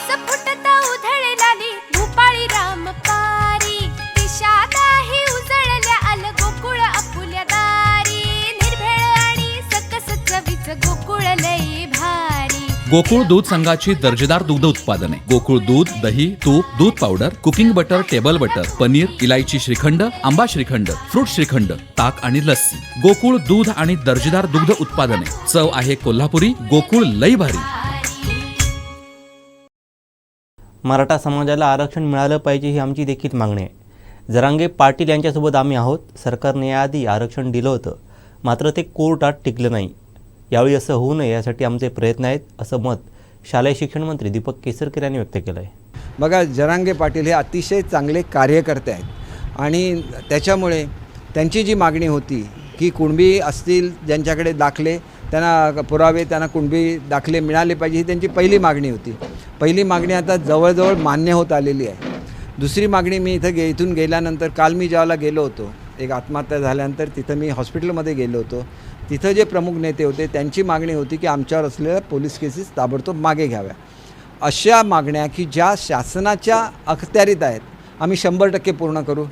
रस फुटता उधळलाली भूपाळी रामपारी दिशादाही उजळल्या आल गोकुळ आपुल्या दारी निर्भेळ आणि सकस चवीच गोकुळ लई भारी। गोकुळ दूध संघाची दर्जेदार दुग्ध उत्पादने गोकुळ दूध, दही, तूप, दूध powder, cooking butter, table butter, paneer, इलायची श्रीखंड, आंबा श्रीखंड, फ्रूट श्रीखंड, ताक आणि लस्सी। गोकुळ दूध आणि दर्जेदार दुग्ध उत्पादने, चव आहे कोल्हापुरी, गोकुळ लई भारी। मराठा समाजाला आरक्षण मिळालं पाहिजे ही आमची देखील मागणी आहे। जरांगे पाटील यांच्यासोबत आम्ही आहोत। सरकारने याआधी आरक्षण दिलं होतं, मात्र ते कोर्टात टिकलं नाही। यावेळी असं होऊ नये यासाठी आमचे प्रयत्न आहेत, असं मत शालेय शिक्षण मंत्री दीपक केसरकर यांनी व्यक्त केलं आहे। बघा, जरांगे पाटील हे अतिशय चांगले कार्यकर्ते आहेत आणि त्याच्यामुळे त्यांची जी मागणी होती की कुणबी असतील ज्यांच्याकडे दाखले, त्यांना पुरावे, त्यांना कुणबी दाखले मिळाले पाहिजे, ही त्यांची पहिली मागणी होती। पहिली मागणी आता जवळजवळ मान्य होत आलेली आहे। दुसरी मागणी मी इथून गेल्यानंतर, काल मी ज्यावेळेला गेलो होतो, एक आत्महत्या झाल्यानंतर तिथं मी हॉस्पिटलमध्ये गेलो होतो, तिथं जे प्रमुख नेते होते त्यांची मागणी होती की आमच्यावर असलेल्या पोलीस केसेस ताबडतोब मागे घ्याव्या। अशा मागण्या की ज्या शासनाच्या अखत्यारीत आहेत, आम्ही 100% पूर्ण करू।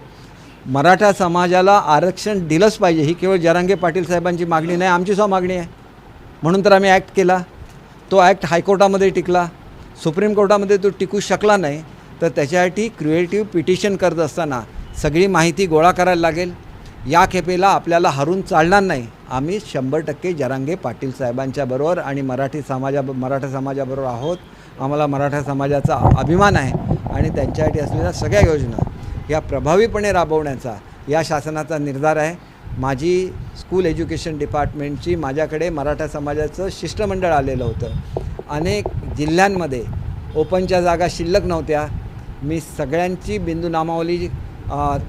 मराठा समाजाला आरक्षण दिलंच पाहिजे ही केवळ जरांगे पाटील साहेबांची मागणी नाही, आमचीसुद्धा मागणी आहे। म्हणून तर आम्ही ॲक्ट केला। तो ॲक्ट हायकोर्टामध्ये टिकला, सुप्रीम कोर्टामध्ये तो टिकू शकला नाही, तर त्याच्यासाठी क्रिएटिव्ह पिटिशन करत असताना सगळी माहिती गोळा करायला लागेल। या खेपेला आपल्याला हरून चालणार नाही। आम्ही 100% जरांगे पाटील साहेबांच्या बरोबर आणि मराठा समाजाबरोबर आहोत। आम्हाला मराठा समाजाचा अभिमान आहे आणि त्यांच्यासाठी असलेल्या सगळ्या योजना या प्रभावीपणे राबवण्याचा या शासनाचा निर्धार आहे। माझी स्कूल एज्युकेशन डिपार्टमेंटची माझ्याकडे मराठा समाजाचं शिष्टमंडळ आलेलं होतं। अनेक जिल्ह्यांमध्ये ओपनच्या जागा शिल्लक नव्हत्या। मी सगळ्यांची बिंदू नामावली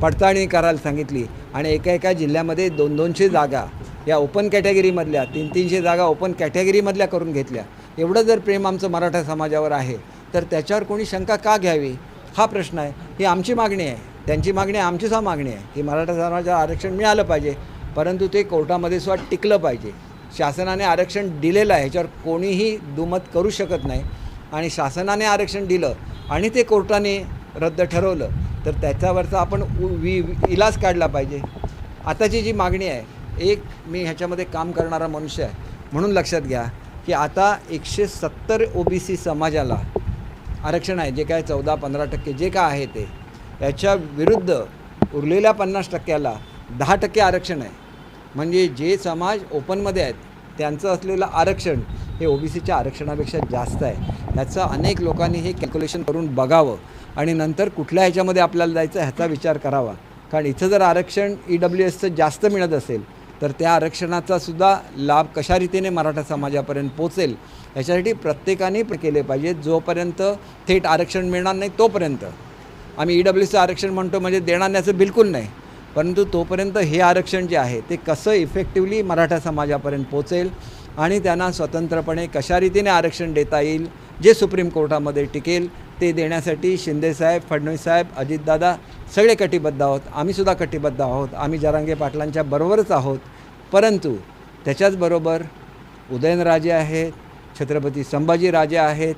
पडताळणी करायला सांगितली आणि एका जिल्ह्यामध्ये 200 जागा या ओपन कॅटेगरीमधल्या, 300 जागा ओपन कॅटेगरीमधल्या करून घेतल्या। एवढं जर प्रेम आमचं मराठा समाजावर आहे तर त्याच्यावर कोणी शंका का घ्यावी हा प्रश्न आहे। ही आमची मागणी आहे, त्यांची मागणी आहे, आमचीसुद्धा मागणी आहे की मराठा समाजाला आरक्षण मिळालं पाहिजे, परंतु ते कोर्टामध्ये सुद्धा टिकलं पाहिजे। शासनाने आरक्षण दिलेलं आहे, ह्याच्यावर कोणीही दुमत करू शकत नाही आणि शासनाने आरक्षण दिलं आणि ते कोर्टाने रद्द ठरवलं तर त्याच्यावरचा आपण इलाज काढला पाहिजे। आताची जी मागणी आहे, एक मी ह्याच्यामध्ये काम करणारा मनुष्य आहे म्हणून लक्षात घ्या की आता 170 OBC समाजाला आरक्षण आहे, जे काय 14-15% जे काय आहे ते, याच्या विरुद्ध उरलेल्या 50%ला 10% आरक्षण आहे। म्हणजे जे समाज ओपनमध्ये आहेत त्यांचं असलेलं आरक्षण हे OBCच्या आरक्षणापेक्षा जास्त आहे। याचं अनेक लोकांनी हे कॅल्क्युलेशन करून बघावं आणि नंतर कुठल्या ह्याच्यामध्ये आपल्याला जायचं ह्याचा विचार करावा। कारण इथं जर आरक्षण EWSचं जास्त मिळत असेल तर त्या आरक्षणाचासुद्धा लाभ कशा रीतीने मराठा समाजापर्यंत पोचेल याच्यासाठी प्रत्येकाने केले पाहिजे। जोपर्यंत थेट आरक्षण मिळणार नाही तोपर्यंत आम्ही EWSचं आरक्षण म्हणतो म्हणजे देणार नसं बिलकुल नाही, परंतु तोपर्यंत हे आरक्षण जे आहे ते कसं इफेक्टिवली मराठा समाजापर्यंत पोचेल आणि त्यांना स्वतंत्रपणे कशा रीतीने आरक्षण देता येईल जे सुप्रीम कोर्टामध्ये टिकेल ते देण्यासाठी शिंदेसाहेब, फडणवीससाहेब, अजितदादा सगळे कटिबद्ध आहोत। आम्हीसुद्धा कटिबद्ध आहोत। आम्ही जरांगे पाटलांच्या बरोबरच आहोत, परंतु त्याच्याचबरोबर उदयनराजे आहेत, छत्रपती संभाजीराजे आहेत,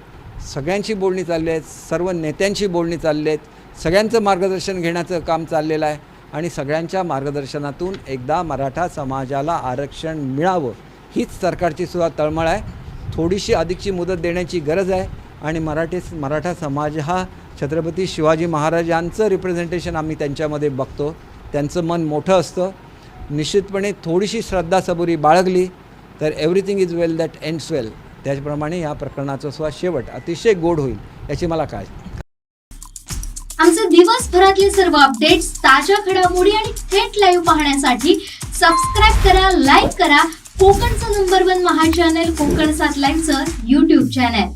सगळ्यांची बोलणी चालली आहेत, सर्व नेत्यांची बोलणी चालली आहेत, सगळ्यांचं मार्गदर्शन घेण्याचं काम चाललेलं आहे आणि सगळ्यांच्या मार्गदर्शनातून एकदा मराठा समाजाला आरक्षण मिळावं हीच सरकारची सुद्धा तळमळ आहे। थोडीशी अधिकची मुदत देण्याची गरज आहे आणि मराठा समाज हा छत्रपती शिवाजी महाराजांचं रिप्रेझेंटेशन आम्ही त्यांच्यामध्ये बघतो। त्यांचं मन मोठं असतं। निश्चितपणे थोडीशी श्रद्धा सबुरी बाळगली तर everything is well that ends well, त्याचप्रमाणे या प्रकरणाचा सुद्धा शेवट अतिशय गोड होईल याची मला काळजी। आमचे दिवसभरातले सर्व अपडेट्स, ताज्या घडामोडी आणि थेट लाईव्ह पाहण्यासाठी सबस्क्राईब करा, लाईक करा कोकणचं नंबर 1 महा चॅनल कोकण 7 लाईव्हचं YouTube चॅनल।